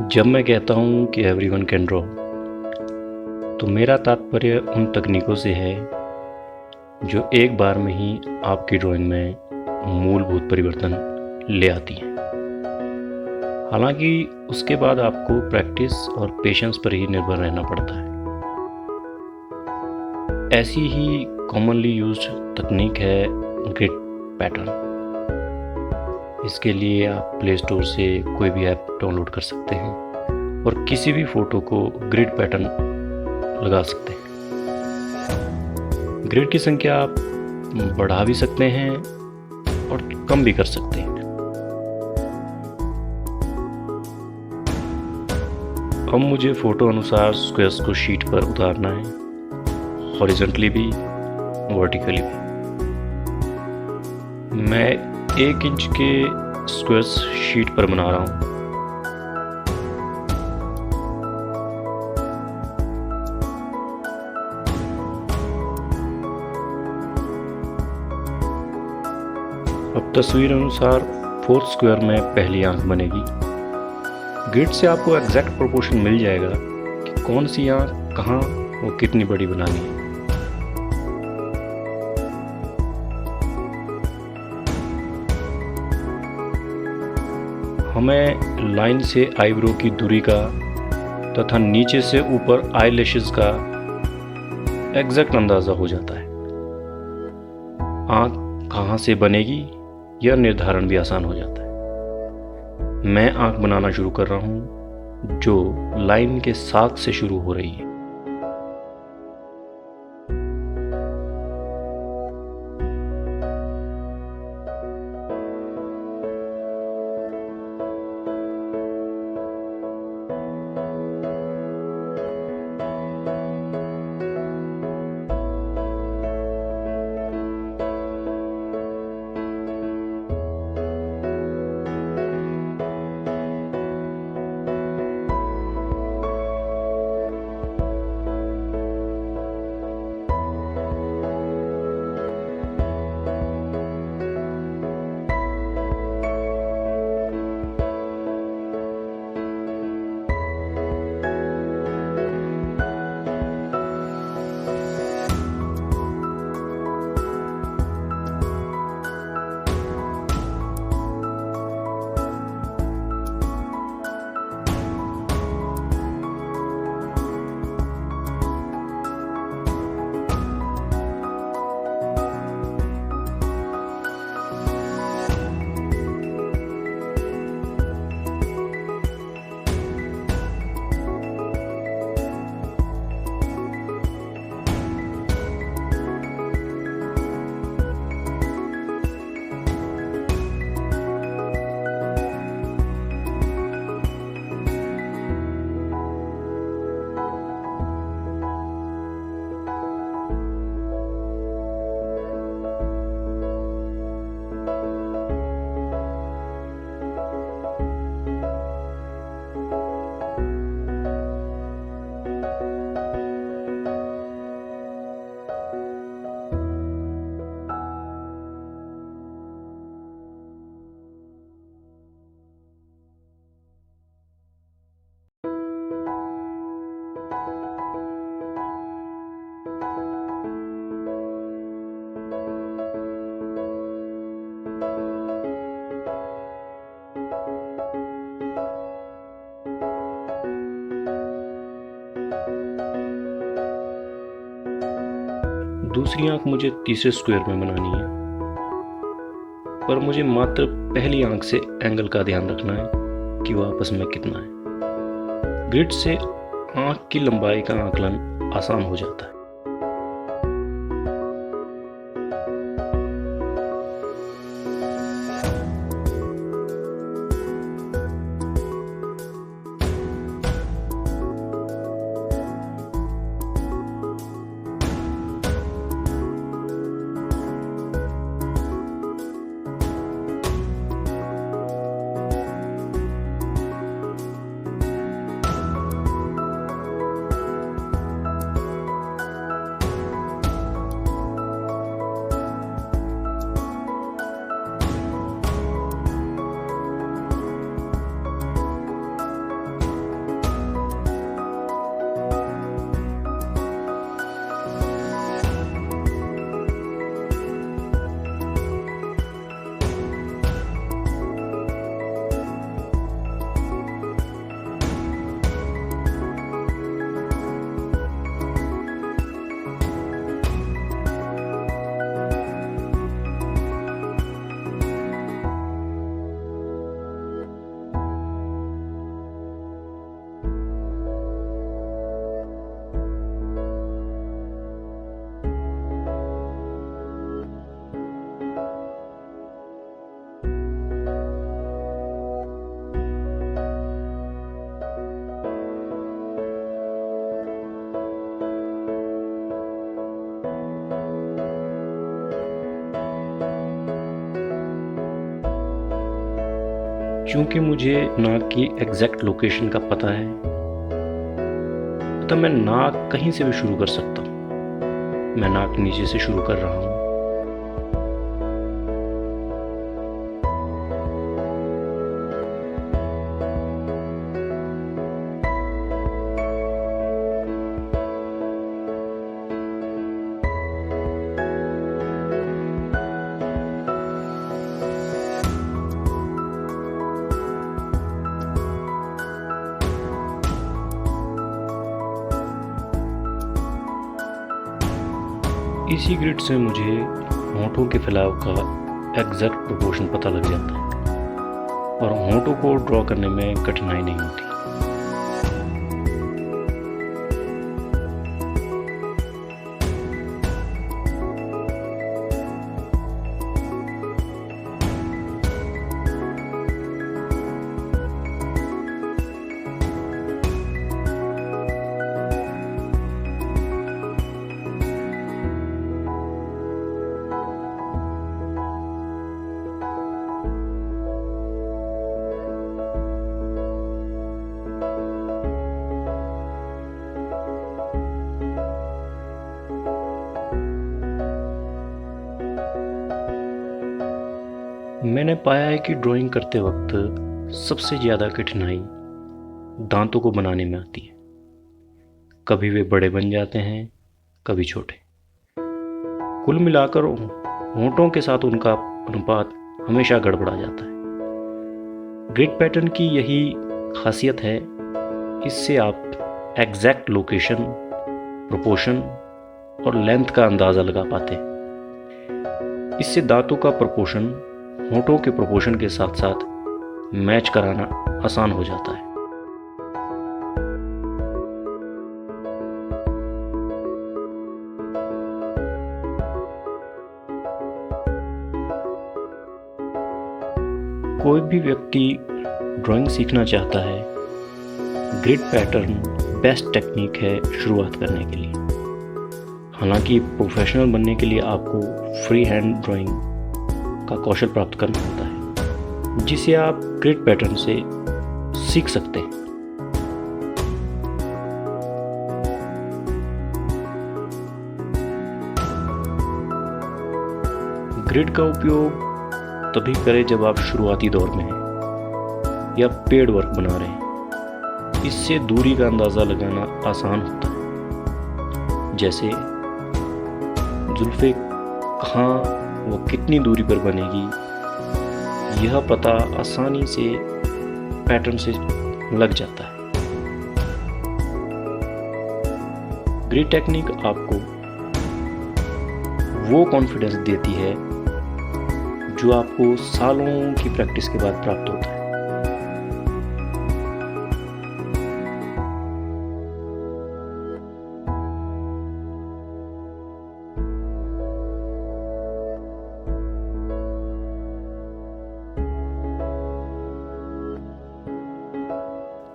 जब मैं कहता हूँ कि एवरीवन कैन ड्रॉ, तो मेरा तात्पर्य उन तकनीकों से है जो एक बार में ही आपकी ड्राइंग में मूलभूत परिवर्तन ले आती हैं। हालांकि उसके बाद आपको प्रैक्टिस और पेशेंस पर ही निर्भर रहना पड़ता है। ऐसी ही कॉमनली यूज्ड तकनीक है ग्रिड पैटर्न। इसके लिए आप प्ले स्टोर से कोई भी ऐप डाउनलोड कर सकते हैं और किसी भी फ़ोटो को ग्रिड पैटर्न लगा सकते हैं। ग्रिड की संख्या आप बढ़ा भी सकते हैं और कम भी कर सकते हैं। अब मुझे फ़ोटो अनुसार स्क्वायर्स को शीट पर उतारना है, हॉरिजॉन्टली भी वर्टिकली भी। मैं 1 इंच के स्क्वायर्स शीट पर बना रहा हूँ। अब तस्वीर अनुसार 4th स्क्वायर में पहली आंख बनेगी। ग्रिड से आपको एग्जैक्ट प्रोपोर्शन मिल जाएगा कि कौन सी आंख कहाँ और कितनी बड़ी बनानी है। हमें लाइन से आईब्रो की दूरी का तथा नीचे से ऊपर आईलैशेस का एग्जैक्ट अंदाज़ा हो जाता है। आँख कहाँ से बनेगी यह निर्धारण भी आसान हो जाता है। मैं आँख बनाना शुरू कर रहा हूँ जो लाइन के साथ से शुरू हो रही है। दूसरी आंख मुझे तीसरे स्क्वायर में बनानी है, पर मुझे मात्र पहली आंख से एंगल का ध्यान रखना है कि वह आपस में कितना है। ग्रिड से आंख की लंबाई का आकलन आसान हो जाता है। चूँकि मुझे नाक की एग्जैक्ट लोकेशन का पता है, तो मैं नाक कहीं से भी शुरू कर सकता हूँ। मैं नाक नीचे से शुरू कर रहा हूँ। इसी ग्रिड से मुझे होंठों के फैलाव का एग्जैक्ट प्रोपोर्शन पता लग जाता है और होंठों को ड्रॉ करने में कठिनाई नहीं होती। मैंने पाया है कि ड्राइंग करते वक्त सबसे ज़्यादा कठिनाई दांतों को बनाने में आती है। कभी वे बड़े बन जाते हैं, कभी छोटे। कुल मिलाकर होंठों के साथ उनका अनुपात हमेशा गड़बड़ा जाता है। ग्रिड पैटर्न की यही खासियत है, इससे आप एग्जैक्ट लोकेशन, प्रोपोर्शन और लेंथ का अंदाज़ा लगा पाते हैं। इससे दांतों का प्रोपोर्शन होंठों के प्रोपोर्शन के साथ साथ मैच कराना आसान हो जाता है। कोई भी व्यक्ति ड्राइंग सीखना चाहता है, ग्रिड पैटर्न बेस्ट टेक्निक है शुरुआत करने के लिए। हालांकि प्रोफेशनल बनने के लिए आपको फ्री हैंड ड्राइंग का कौशल प्राप्त करना होता है, जिसे आप ग्रिड पैटर्न से सीख सकते हैं। ग्रिड का उपयोग तभी करें जब आप शुरुआती दौर में हैं या पेड वर्क बना रहे हैं। इससे दूरी का अंदाज़ा लगाना आसान होता है, जैसे जुल्फ़े कहाँ वो कितनी दूरी पर बनेगी, यह पता आसानी से पैटर्न से लग जाता है। ग्रिड टेक्निक आपको वो कॉन्फिडेंस देती है जो आपको सालों की प्रैक्टिस के बाद प्राप्त होता है।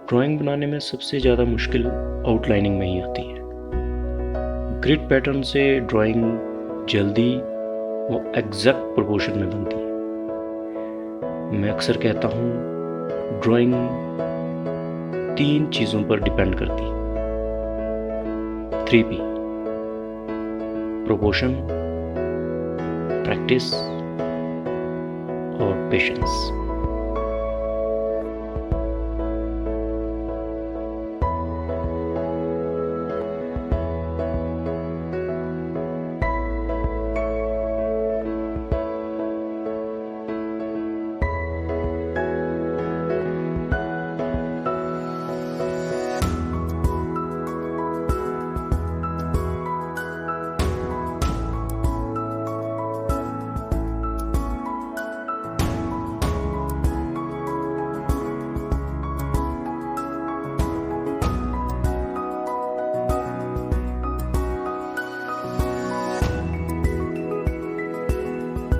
ड्राइंग बनाने में सबसे ज़्यादा मुश्किल आउटलाइनिंग में ही आती है। ग्रिड पैटर्न से ड्राइंग जल्दी वो एग्जैक्ट प्रोपोर्शन में बनती है। मैं अक्सर कहता हूँ, ड्राइंग 3 चीज़ों पर डिपेंड करती है। 3P: प्रोपोर्शन, प्रैक्टिस और पेशेंस।